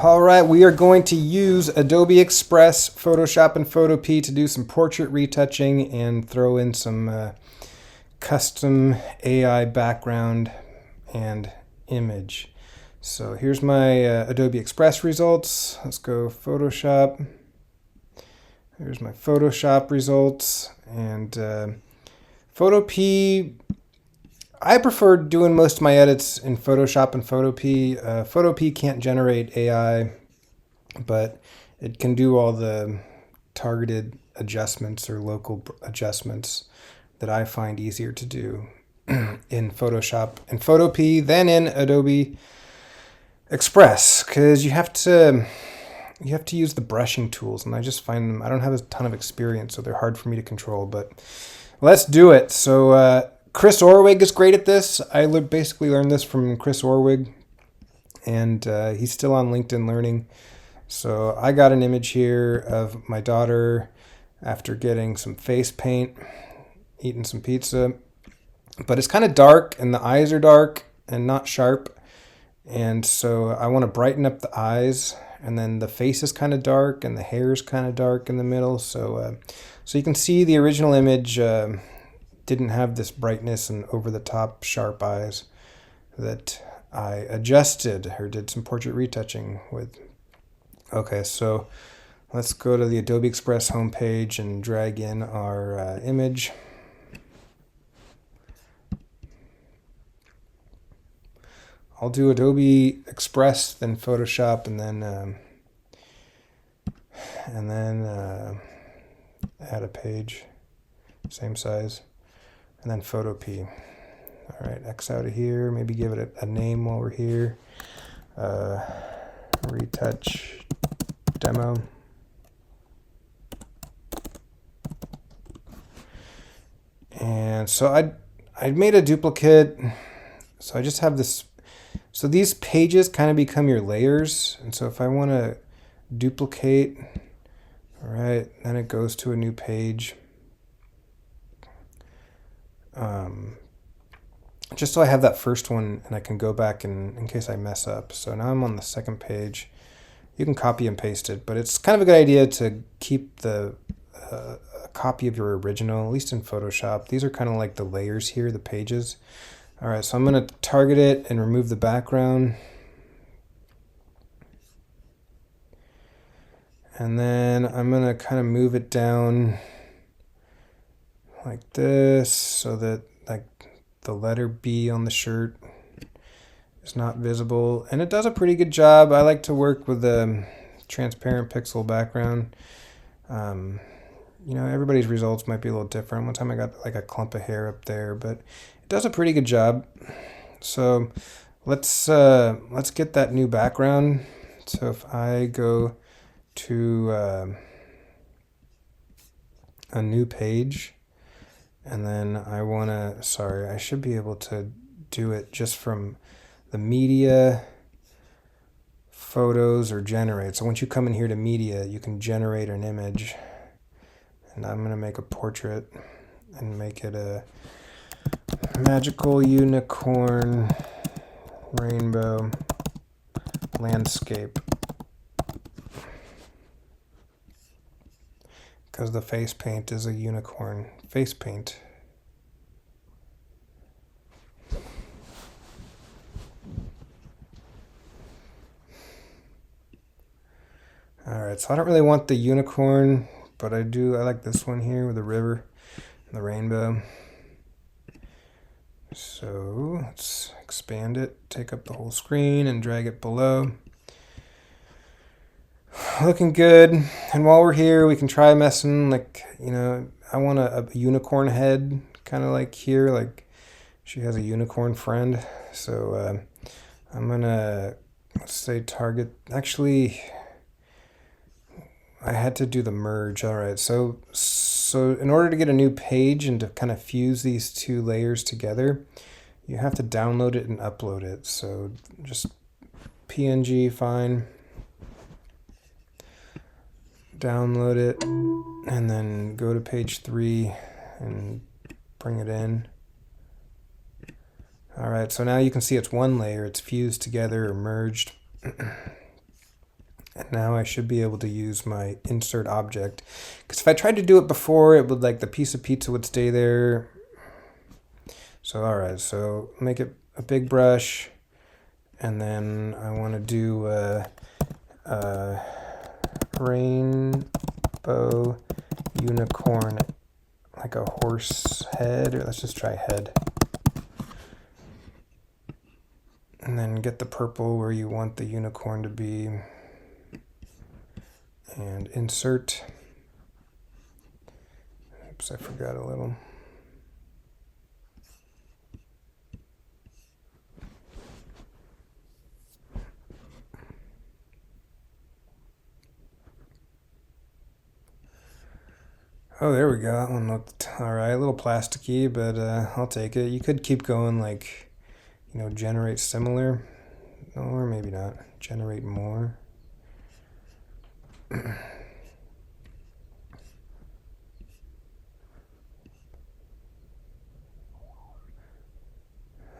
All right, we are going to use Adobe Express Photoshop and Photopea to do some portrait retouching and throw in some custom AI background and image. So here's my Adobe Express results. Let's go Photoshop. Here's my Photoshop results. And Photopea, I prefer doing most of my edits in Photoshop and Photopea. Photopea can't generate AI, but it can do all the targeted adjustments or local adjustments that I find easier to do in Photoshop and Photopea than in Adobe Express, because you have to use the brushing tools, and I just find them, I don't have a ton of experience, so they're hard for me to control, but let's do it. So Chris Orwig is great at this. I basically learned this from Chris Orwig, and he's still on LinkedIn Learning. So I got an image here of my daughter after getting some face paint, eating some pizza, but it's kind of dark, and the eyes are dark and not sharp, and so I want to brighten up the eyes, and then the face is kind of dark, and the hair is kind of dark in the middle, so you can see the original image didn't have this brightness and over-the-top sharp eyes that I adjusted or did some portrait retouching with. Okay, so let's go to the Adobe Express homepage and drag in our image. I'll do Adobe Express, then Photoshop, and then add a page, same size. And then Photopea. All right, X out of here. Maybe give it a name while we're here. Retouch demo. And so I made a duplicate. So I just have this. So these pages kind of become your layers. And so if I want to duplicate, all right, then it goes to a new page. Just so I have that first one and I can go back in case I mess up. So now I'm on the second page. You can copy and paste it, but it's kind of a good idea to keep a copy of your original, at least in Photoshop. These are kind of like the layers here, the pages. All right, so I'm going to target it and remove the background. And then I'm going to kind of move it down like this so that like the letter B on the shirt is not visible, and it does a pretty good job. I like to work with a transparent pixel background. You know, everybody's results might be a little different. One time I got like a clump of hair up there, but it does a pretty good job. So let's get that new background. So if I go to a new page, and then I want to, sorry, I should be able to do it just from the media, photos, or generate. So once you come in here to media, you can generate an image. And I'm going to make a portrait and make it a magical unicorn rainbow landscape. Because the face paint is a unicorn face paint. Alright, so I don't really want the unicorn, but I like this one here with the river and the rainbow. So let's expand it, take up the whole screen and drag it below. Looking good. And while we're here, we can try messing, like, you know, I want a unicorn head, kind of like here, like she has a unicorn friend. So I'm gonna, let's say target, actually I had to do the merge. All right, so in order to get a new page and to kind of fuse these two layers together, you have to download it and upload it. So just PNG, fine. Download it, and then go to page 3 and bring it in. All right, so now you can see it's one layer, it's fused together or merged. now I should be able to use my insert object. Because if I tried to do it before, it would, like, the piece of pizza would stay there. So, all right, so make it a big brush. And then I want to do a rainbow unicorn, like a horse head, or let's just try head. And then get the purple where you want the unicorn to be. And insert. Oops, I forgot a little. Oh, there we go. That one looked all right. A little plasticky, but I'll take it. You could keep going, like, you know, generate similar. Or maybe not. Generate more.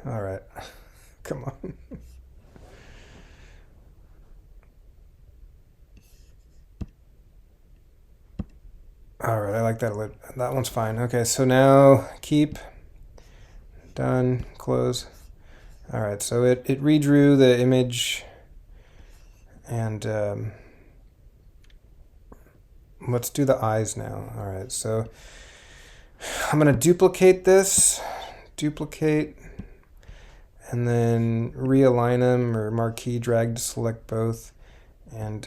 All right. Come on. All right, I like that. That one's fine. Okay, so now keep, done, close. All right, so it redrew the image, and let's do the eyes now. All right, so I'm gonna duplicate this, and then realign them, or marquee drag to select both, and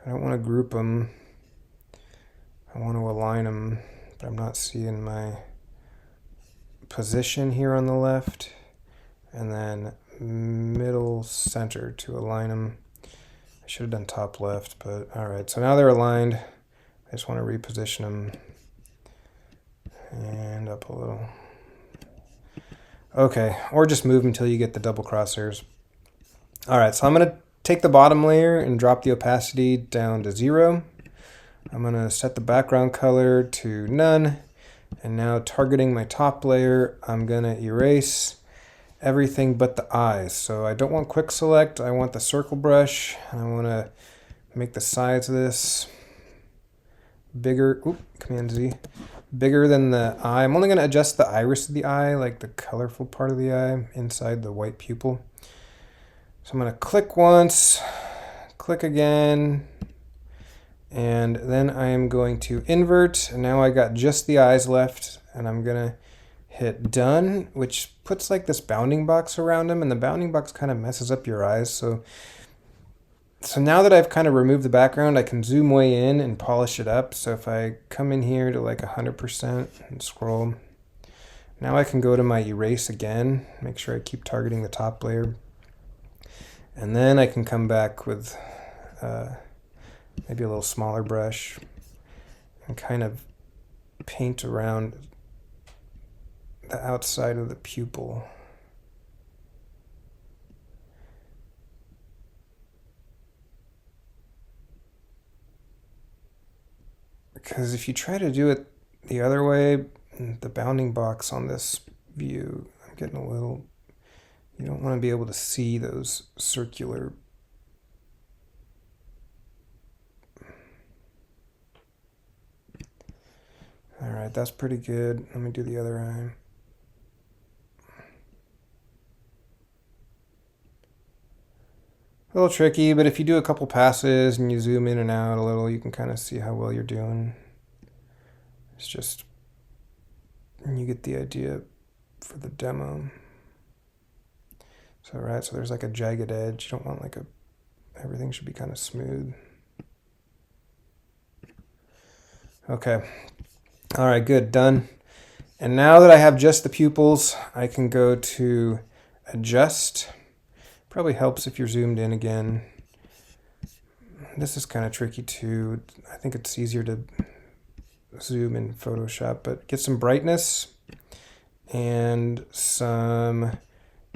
I don't want to group them. I want to align them, but I'm not seeing my position here on the left. And then middle center to align them. I should have done top left, but all right. So now they're aligned. I just want to reposition them and up a little. Okay, or just move until you get the double crosshairs. All right, so I'm going to take the bottom layer and drop the opacity down to 0. I'm going to set the background color to none. And now targeting my top layer, I'm going to erase everything but the eyes. So I don't want quick select, I want the circle brush. And I want to make the size of this bigger, Command Z, bigger than the eye. I'm only going to adjust the iris of the eye, like the colorful part of the eye inside the white pupil. So I'm going to click once, click again, and then I am going to invert, and now I got just the eyes left, and I'm going to hit done, which puts like this bounding box around them, and the bounding box kind of messes up your eyes. So now that I've kind of removed the background, I can zoom way in and polish it up. So if I come in here to like 100% and scroll, now I can go to my erase again, make sure I keep targeting the top layer. And then I can come back with maybe a little smaller brush and kind of paint around the outside of the pupil. Because if you try to do it the other way, the bounding box on this view, I'm getting a little, you don't want to be able to see those circular. All right, that's pretty good. Let me do the other eye. A little tricky, but if you do a couple passes and you zoom in and out a little, you can kind of see how well you're doing. It's just, you get the idea for the demo. So, right, so there's like a jagged edge. You don't want like everything should be kind of smooth. Okay. All right, good, done. And now that I have just the pupils, I can go to adjust. Probably helps if you're zoomed in again. This is kind of tricky too. I think it's easier to zoom in Photoshop, but get some brightness and some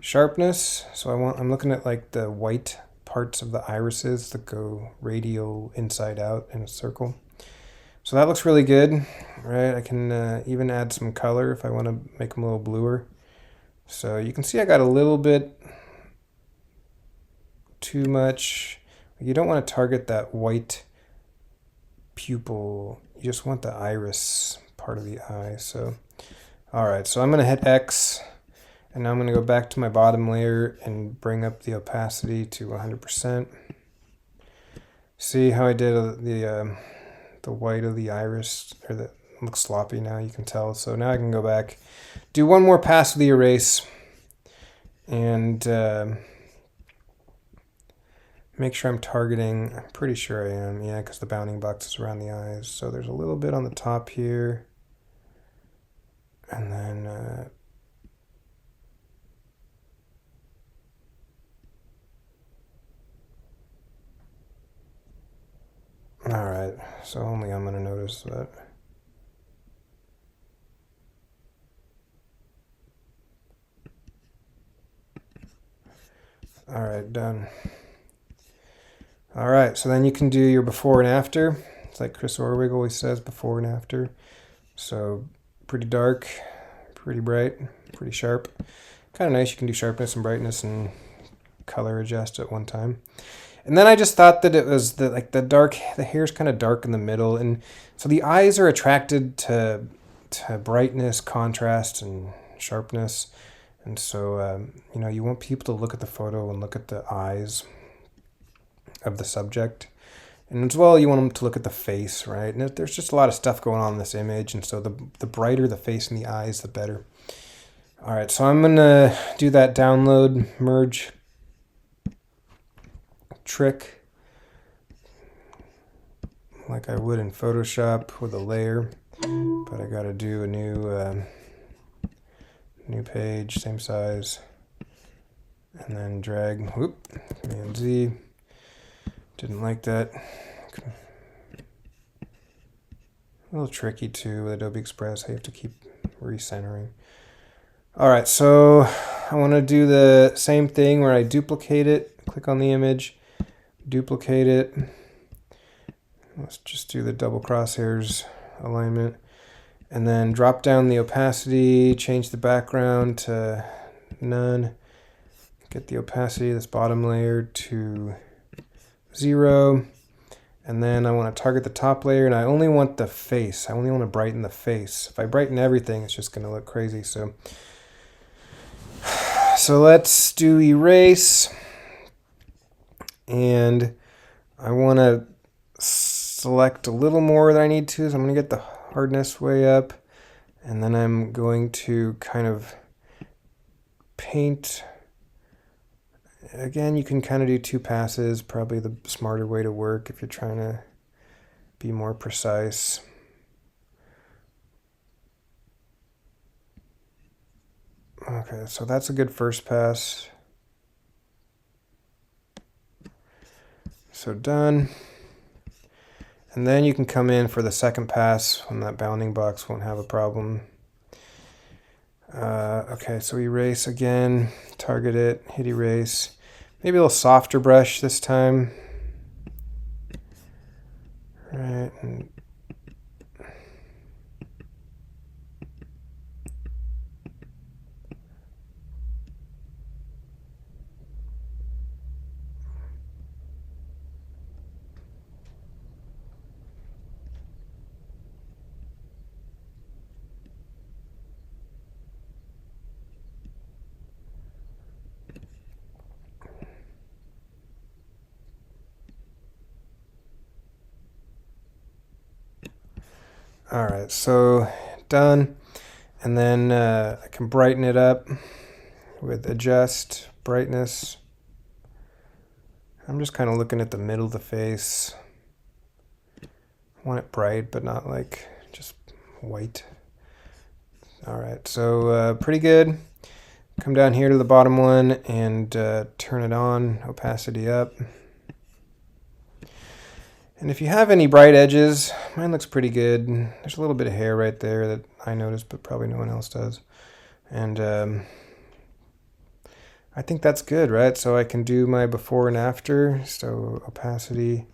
sharpness. So I'm looking at like the white parts of the irises that go radial inside out in a circle. So that looks really good, right? I can even add some color if I want to make them a little bluer. So you can see I got a little bit too much. You don't want to target that white pupil. You just want the iris part of the eye. So, all right, so I'm going to hit X, and now I'm going to go back to my bottom layer and bring up the opacity to 100%. See how I did the white of the iris, or the looks sloppy now, you can tell. So now I can go back, do one more pass with the erase, and make sure I'm targeting. I'm pretty sure I am, yeah, because the bounding box is around the eyes. So there's a little bit on the top here, and then all right, so only I'm going to notice that. All right, done. All right, so then you can do your before and after. It's like Chris Orwig always says, before and after. So pretty dark, pretty bright, pretty sharp. Kind of nice. You can do sharpness and brightness and color adjust at one time. And then I just thought that it was the hair's kind of dark in the middle, and so the eyes are attracted to brightness, contrast, and sharpness. And so you want people to look at the photo and look at the eyes of the subject, and as well you want them to look at the face, right? And there's just a lot of stuff going on in this image, and so the brighter the face and the eyes, the better. All right, so I'm gonna do that download merge trick like I would in Photoshop with a layer, but I gotta do a new page, same size, and then drag, whoop, Command Z. Didn't like that. A little tricky too with Adobe Express. I have to keep recentering. All right, so I want to do the same thing where I duplicate it, click on the image, duplicate it. Let's just do the double crosshairs alignment, and then drop down the opacity, change the background to none, get the opacity of this bottom layer to 0, and then I want to target the top layer, and I only want the face. I only want to brighten the face. If I brighten everything, it's just going to look crazy. So let's do erase, and I want to select a little more than I need to, so I'm going to get the hardness way up, and then I'm going to kind of paint. Again, you can kind of do 2 passes, probably the smarter way to work if you're trying to be more precise. Okay, so that's a good first pass. So done. And then you can come in for the second pass when that bounding box won't have a problem. Okay, so erase again, target it, hit erase. Maybe a little softer brush this time. Right, and all right, so done. And then I can brighten it up with adjust brightness. I'm just kind of looking at the middle of the face. I want it bright, but not like just white. All right, so pretty good. Come down here to the bottom one and turn it on, opacity up. And if you have any bright edges, mine looks pretty good. There's a little bit of hair right there that I noticed, but probably no one else does. And I think that's good, right? So I can do my before and after. So opacity,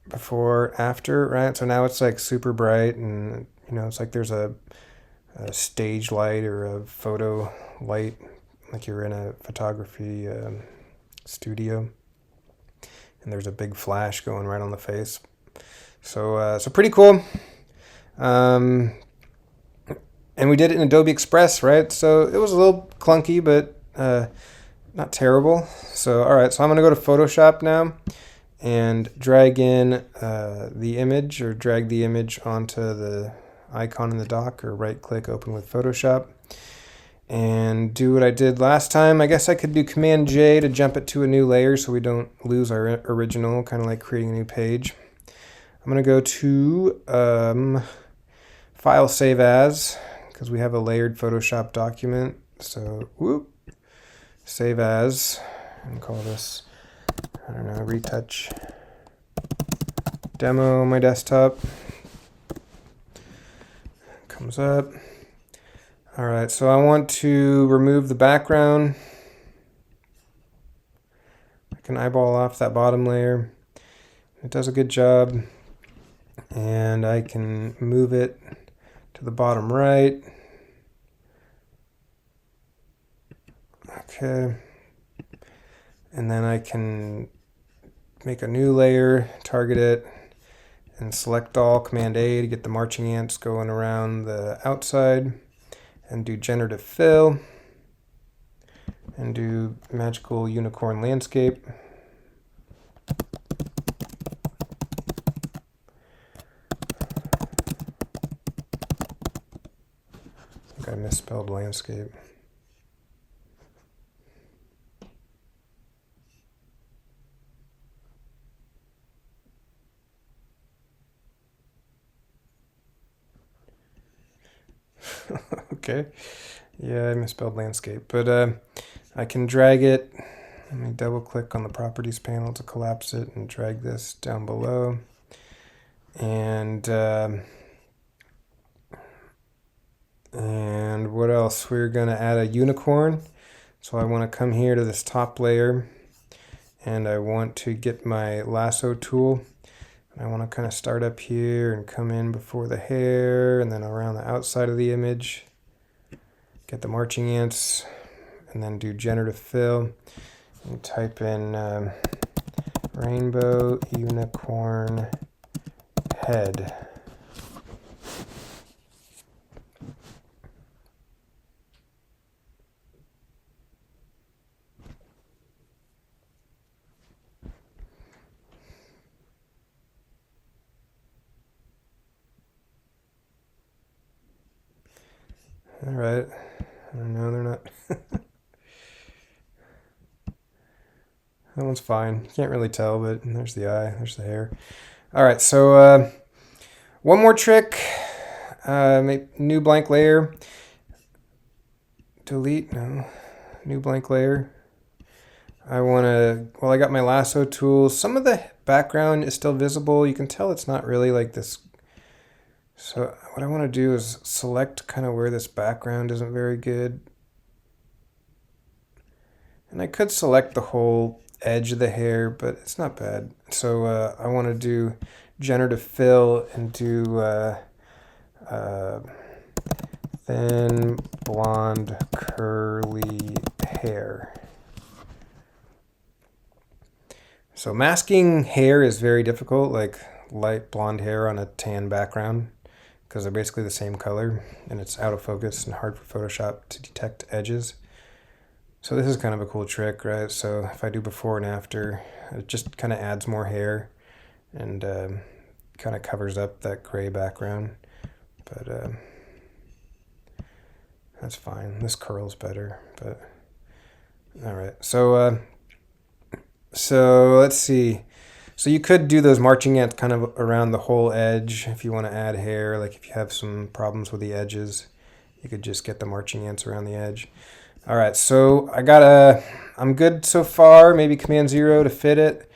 before, after, right? So now it's like super bright, and it's like there's a stage light or a photo light, like you're in a photography studio, and there's a big flash going right on the face. So pretty cool. And we did it in Adobe Express, right? So it was a little clunky, but not terrible. So all right, so I'm gonna go to Photoshop now and drag in the image, or drag the image onto the icon in the dock, or right click, open with Photoshop, and do what I did last time. I guess I could do Command J to jump it to a new layer so we don't lose our original, kind of like creating a new page. I'm going to go to File, Save As, because we have a layered Photoshop document. So, whoop, Save As, and call this, I don't know, Retouch Demo on my desktop. Comes up. All right, so I want to remove the background. I can eyeball off that bottom layer. It does a good job. And I can move it to the bottom right. Okay. And then I can make a new layer, target it, and select all, Command A to get the marching ants going around the outside, and do generative fill, and do magical unicorn landscape. I think I misspelled landscape. Okay, yeah, I misspelled landscape, but I can drag it. Let me double click on the properties panel to collapse it and drag this down below. And what else? We're going to add a unicorn. So I want to come here to this top layer, and I want to get my lasso tool. I want to kind of start up here and come in before the hair, and then around the outside of the image. Get the marching ants, and then do generative fill, and type in rainbow unicorn head. All right. No, they're not. That one's fine. You can't really tell, but there's the eye, there's the hair. All right, so one more trick. Make new blank layer. Delete, no. New blank layer. I want to, well, I got my lasso tool. Some of the background is still visible. You can tell it's not really like this. So what I want to do is select kind of where this background isn't very good. And I could select the whole edge of the hair, but it's not bad. So I want to do generative fill and do thin blonde curly hair. So masking hair is very difficult, like light blonde hair on a tan background, because they're basically the same color, and it's out of focus and hard for Photoshop to detect edges. So this is kind of a cool trick, right? So if I do before and after, it just kind of adds more hair and kind of covers up that gray background. But that's fine. This curl's better, but all right. So let's see. So you could do those marching ants kind of around the whole edge if you want to add hair. Like if you have some problems with the edges, you could just get the marching ants around the edge. All right, so I'm good so far. Maybe Command 0 to fit it.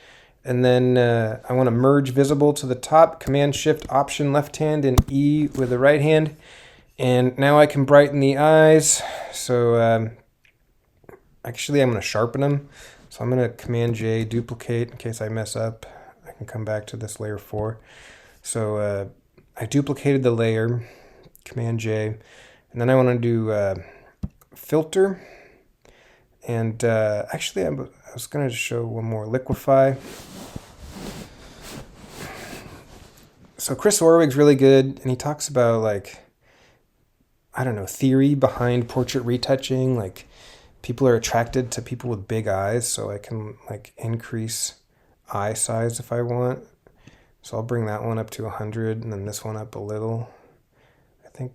And then I want to merge visible to the top. Command Shift Option left hand and E with the right hand. And now I can brighten the eyes. So actually I'm going to sharpen them. So I'm going to Command J, duplicate in case I mess up. I can come back to this layer 4. So I duplicated the layer, Command J. And then I want to do filter. And actually, I was going to show one more, liquify. So Chris Orwig's really good, and he talks about, like, I don't know, theory behind portrait retouching. Like, people are attracted to people with big eyes, so I can, like, increase eye size if I want. So I'll bring that one up to 100, and then this one up a little, I think.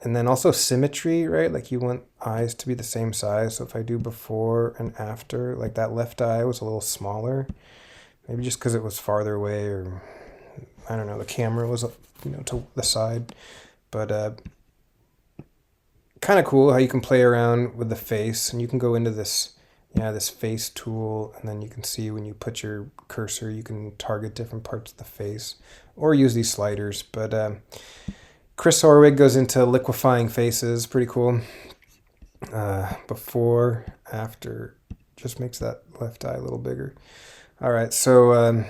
And then also symmetry, right? Like, you want eyes to be the same size. So if I do before and after, like, that left eye was a little smaller, maybe just because it was farther away, or I don't know, the camera was, to the side. But kind of cool how you can play around with the face, and you can go into this face tool, and then you can see when you put your cursor, you can target different parts of the face or use these sliders. But Chris Orwig goes into liquefying faces, pretty cool. Before, after, just makes that left eye a little bigger. All right, so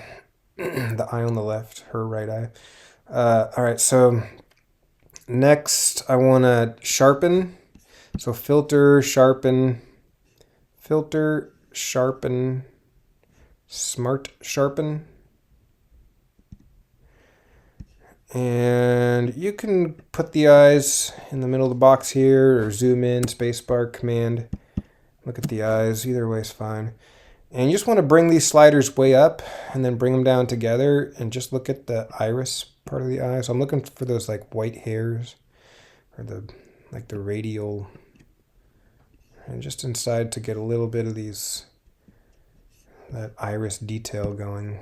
the eye on the left, her right eye. All right, so next I want to sharpen. So filter, sharpen, smart sharpen. And you can put the eyes in the middle of the box here, or zoom in, spacebar, command. Look at the eyes, either way is fine. And you just want to bring these sliders way up and then bring them down together and just look at the iris part of the eye. So I'm looking for those, like, white hairs, or the radial, and just inside to get a little bit of that iris detail going.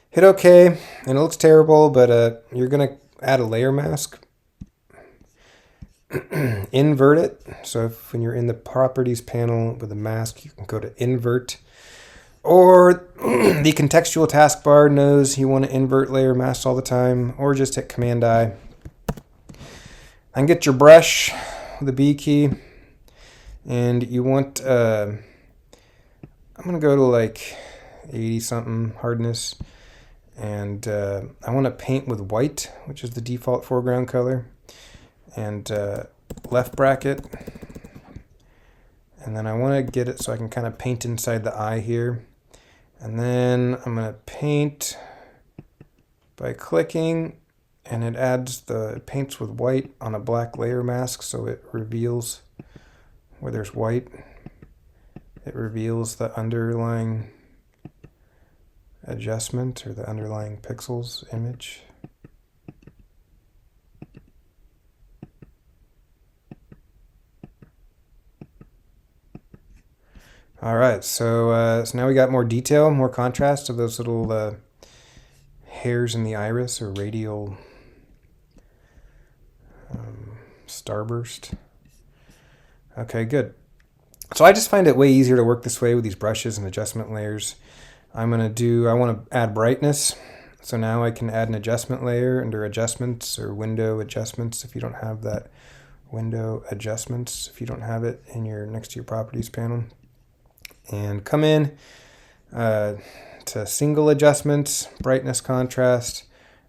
Hit OK, and it looks terrible, but you're going to add a layer mask. Invert it. So when you're in the properties panel with the mask, you can go to invert. Or the contextual taskbar knows you want to invert layer masks all the time, or just hit Command I. And get your brush with the B key, and you want, I'm going to go to like 80 something hardness, and I want to paint with white, which is the default foreground color, and left bracket, and then I want to get it so I can kind of paint inside the eye here. And then I'm going to paint by clicking, and it paints with white on a black layer mask, so it reveals where there's white. It reveals the underlying adjustment, or the underlying pixels image. All right, so now we got more detail, more contrast of those little hairs in the iris, or radial starburst. Okay, good. So I just find it way easier to work this way with these brushes and adjustment layers. I want to add brightness. So now I can add an adjustment layer under adjustments, or window adjustments, if you don't have that window adjustments, if you don't have it next to your properties panel. And come in to single adjustments, brightness, contrast,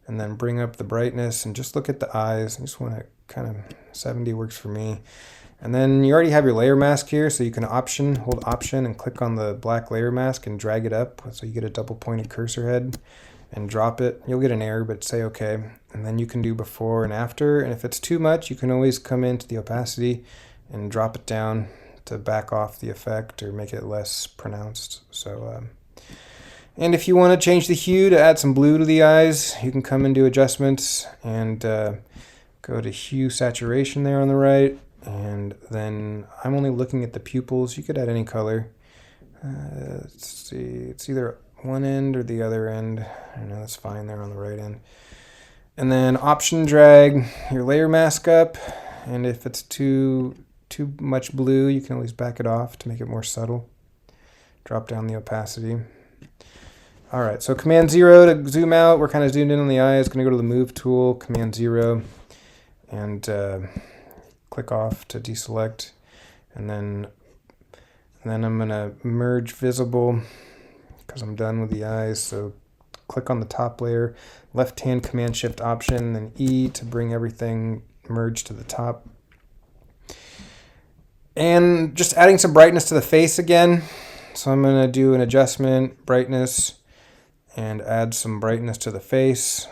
and then bring up the brightness and just look at the eyes. I just want to kind of 70 works for me. And then you already have your layer mask here, so you can hold Option and click on the black layer mask and drag it up so you get a double pointed cursor head, and drop it. You'll get an error, but say OK. And then you can do before and after. And if it's too much, you can always come into the opacity and drop it down to back off the effect or make it less pronounced. So, and if you want to change the hue to add some blue to the eyes, you can come into adjustments and go to hue saturation there on the right. And then I'm only looking at the pupils. You could add any color. Let's see, it's either one end or the other end. I know that's fine there on the right end. And then Option, drag your layer mask up. And if it's too much blue, you can always back it off to make it more subtle. Drop down the opacity. All right, so Command 0 to zoom out. We're kind of zoomed in on the eye. It's going to go to the Move tool, Command 0, and click off to deselect. And then I'm going to merge visible because I'm done with the eyes. So click on the top layer, left-hand Command-Shift Option, then E to bring everything merge to the top. And just adding some brightness to the face again. So I'm going to do an adjustment, brightness, and add some brightness to the face.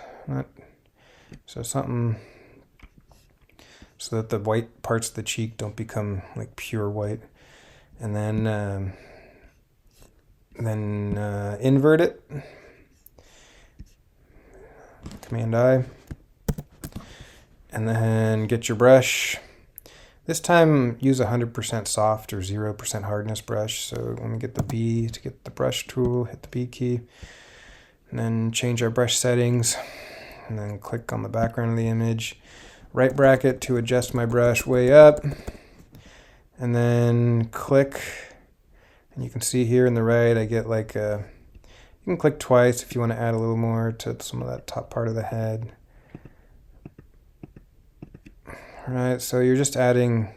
So something so that the white parts of the cheek don't become like pure white. And then invert it. Command I. And then get your brush. This time use 100% soft or 0% hardness brush. So let me get the B to get the brush tool, hit the B key, and then change our brush settings, and then click on the background of the image. Right bracket to adjust my brush way up, and then click, and you can see here in the right I get like a, you can click twice if you want to add a little more to some of that top part of the head. Alright, so you're just adding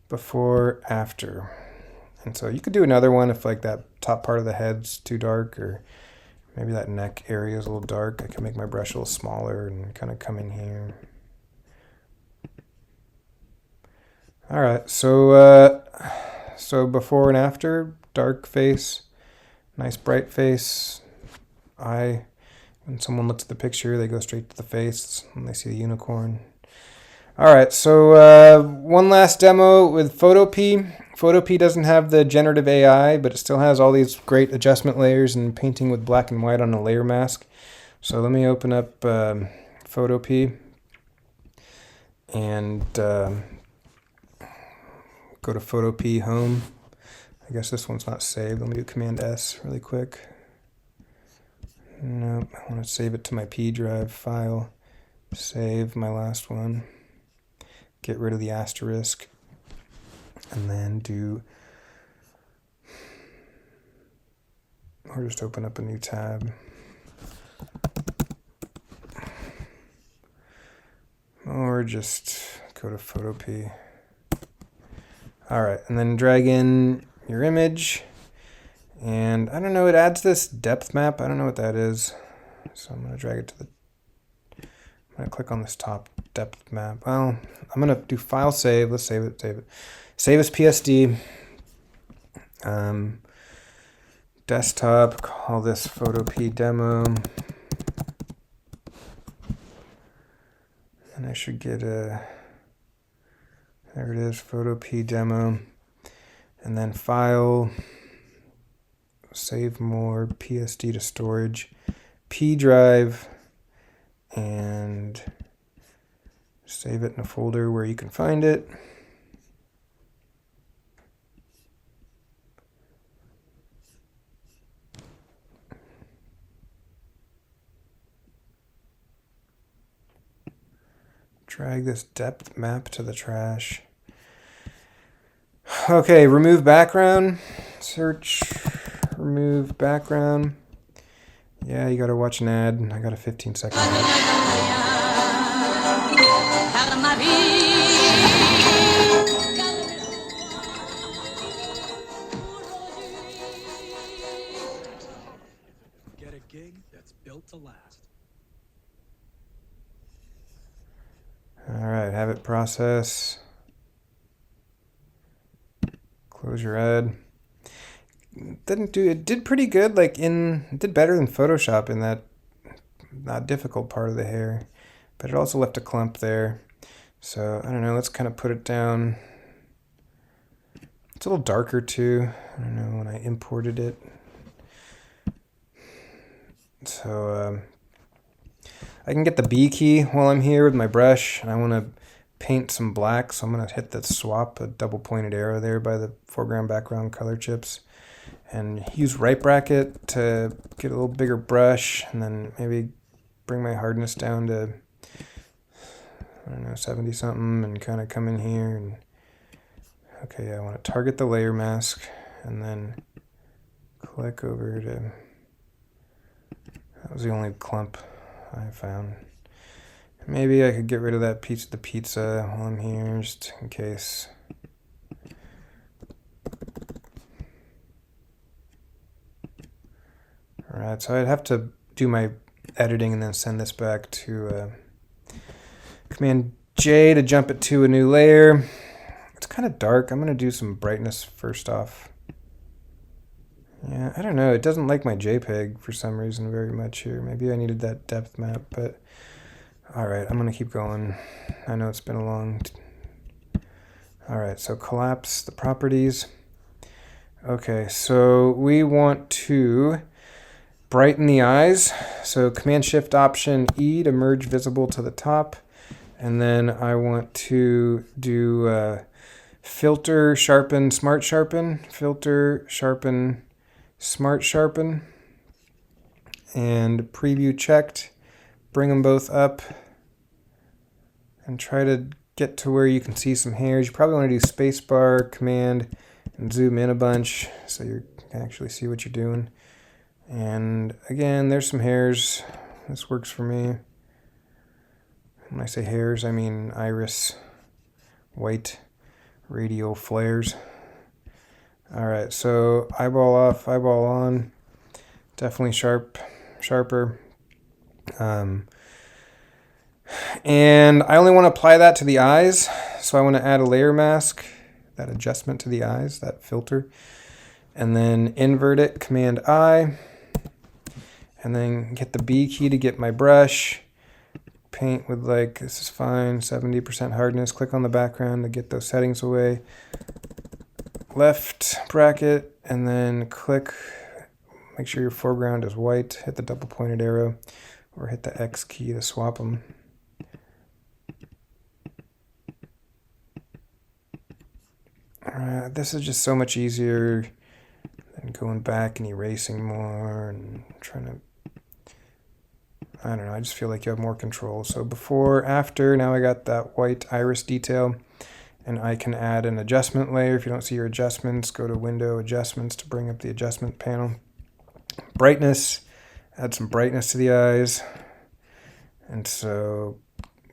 before, after. And so you could do another one if like that top part of the head's too dark, or maybe that neck area is a little dark. I can make my brush a little smaller and kind of come in here. Alright, so before and after, dark face, nice bright face. When someone looks at the picture, they go straight to the face when they see the unicorn. Alright, so one last demo with Photopea. Photopea doesn't have the generative AI, but it still has all these great adjustment layers and painting with black and white on a layer mask. So let me open up Photopea and go to Photopea Home. I guess this one's not saved. Let me do Command S really quick. Nope, I want to save it to my P drive file. Save my last one. Get rid of the asterisk, and then or just open up a new tab. Or just go to Photopea. Alright, and then drag in your image, and I don't know, it adds this depth map. I don't know what that is, so I'm going to drag it to the, I'm going to click on this top depth map. Well, I'm going to do file save. Let's save it. Save as PSD. Desktop, call this Photopea demo. And I should get a, there it is, Photopea demo. And then file, save more, PSD to storage, P drive, and save it in a folder where you can find it. Drag this depth map to the trash. Okay, remove background. Search, remove background. Yeah, you gotta watch an ad. I got a 15-second ad. Get a gig that's built to last. Alright, have it process. Close your ad. It did pretty good, it did better than Photoshop in that not difficult part of the hair, but it also left a clump there. So I don't know, let's kind of put it down. It's a little darker too. I don't know when I imported it. So I can get the B key while I'm here with my brush, and I want to paint some black, so I'm going to hit the swap, a double pointed arrow there by the foreground background color chips, and use right bracket to get a little bigger brush, and then maybe bring my hardness down to, I don't know, 70 something, and kind of come in here and, okay, I want to target the layer mask, and then click over to, that was the only clump I found. Maybe I could get rid of that piece of the pizza while I'm here, just in case. Alright, so I'd have to do my editing and then send this back to Command J to jump it to a new layer. It's kind of dark. I'm going to do some brightness first off. Yeah, I don't know. It doesn't like my JPEG for some reason very much here. Maybe I needed that depth map, but all right, I'm going to keep going. I know it's been a long... All right, so collapse the properties. Okay, so we want to brighten the eyes. So Command-Shift-Option-E to merge visible to the top. And then I want to do filter, sharpen, smart sharpen. Filter, sharpen, smart sharpen. And preview checked. Bring them both up. And try to get to where you can see some hairs. You probably want to do spacebar, command, and zoom in a bunch so you can actually see what you're doing. And again, there's some hairs. This works for me. When I say hairs, I mean iris, white, radial flares. All right, so eyeball off, eyeball on. Definitely sharper. And I only want to apply that to the eyes. So I want to add a layer mask, that adjustment to the eyes, that filter. And then invert it, Command I. And then get the B key to get my brush. Paint with this is fine, 70% hardness. Click on the background to get those settings away. Left bracket, and then click, make sure your foreground is white. Hit the double pointed arrow, or hit the X key to swap them. This is just so much easier than going back and erasing more and trying to, I don't know, I just feel like you have more control. So before, after, now I got that white iris detail, and I can add an adjustment layer. If you don't see your adjustments, go to Window, Adjustments to bring up the adjustment panel. Brightness, add some brightness to the eyes. And so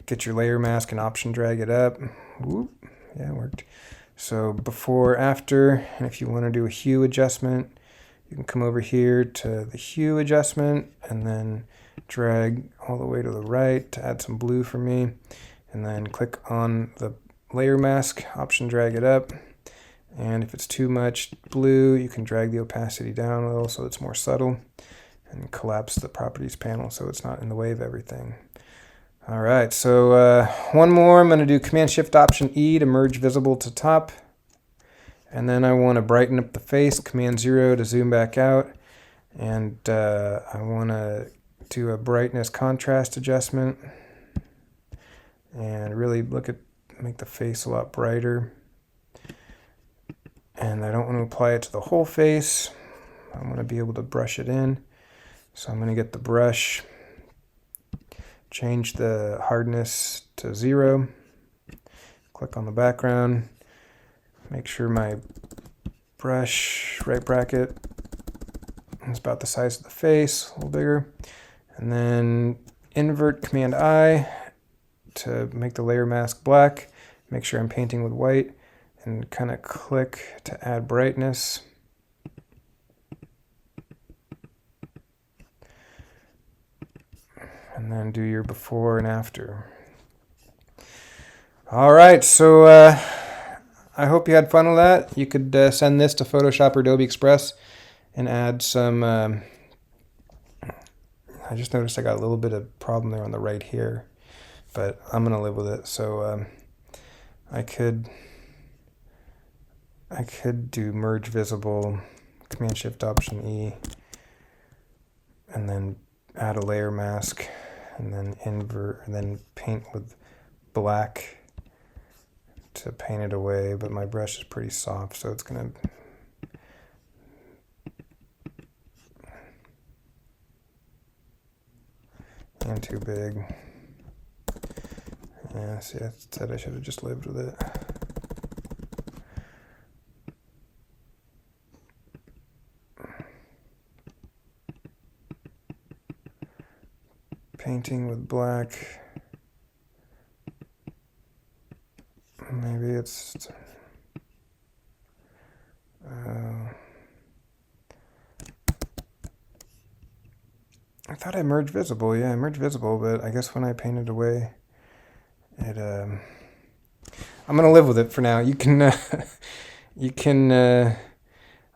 get your layer mask and option drag it up. Whoop, yeah, it worked. So before, after, and if you want to do a hue adjustment, you can come over here to the hue adjustment and then drag all the way to the right to add some blue for me, and then click on the layer mask, option drag it up, and if it's too much blue, you can drag the opacity down a little so it's more subtle, and collapse the properties panel so it's not in the way of everything. All right, so one more. I'm going to do Command-Shift-Option-E to merge visible to top. And then I want to brighten up the face, Command-0 to zoom back out. And I want to do a brightness contrast adjustment. And really make the face a lot brighter. And I don't want to apply it to the whole face. I want to be able to brush it in. So I'm going to get the brush. Change the hardness to 0. Click on the background. Make sure my brush, right bracket, is about the size of the face, a little bigger. And then invert Command I to make the layer mask black. Make sure I'm painting with white. And kind of click to add brightness. And then do your before and after. All right, so I hope you had fun with that. You could send this to Photoshop or Adobe Express and add some, I just noticed I got a little bit of problem there on the right here, but I'm going to live with it. So I could do merge visible, Command-Shift-Option-E, and then add a layer mask, and then invert, and then paint with black to paint it away, but my brush is pretty soft, so it's gonna and too big. Yeah, see, I said I should have just lived with it. Painting with black. Maybe it's I thought I merged visible. Yeah, I merged visible, but I guess when I painted away, it I'm gonna live with it for now. You can you can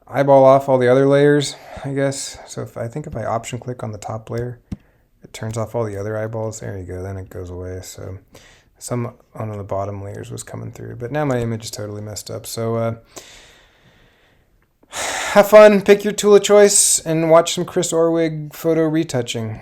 eyeball off all the other layers, I guess. So if I option click on the top layer, it turns off all the other eyeballs. There you go. Then it goes away. So some on the bottom layers was coming through, but now my image is totally messed up. So have fun, pick your tool of choice, and watch some Chris Orwig photo retouching.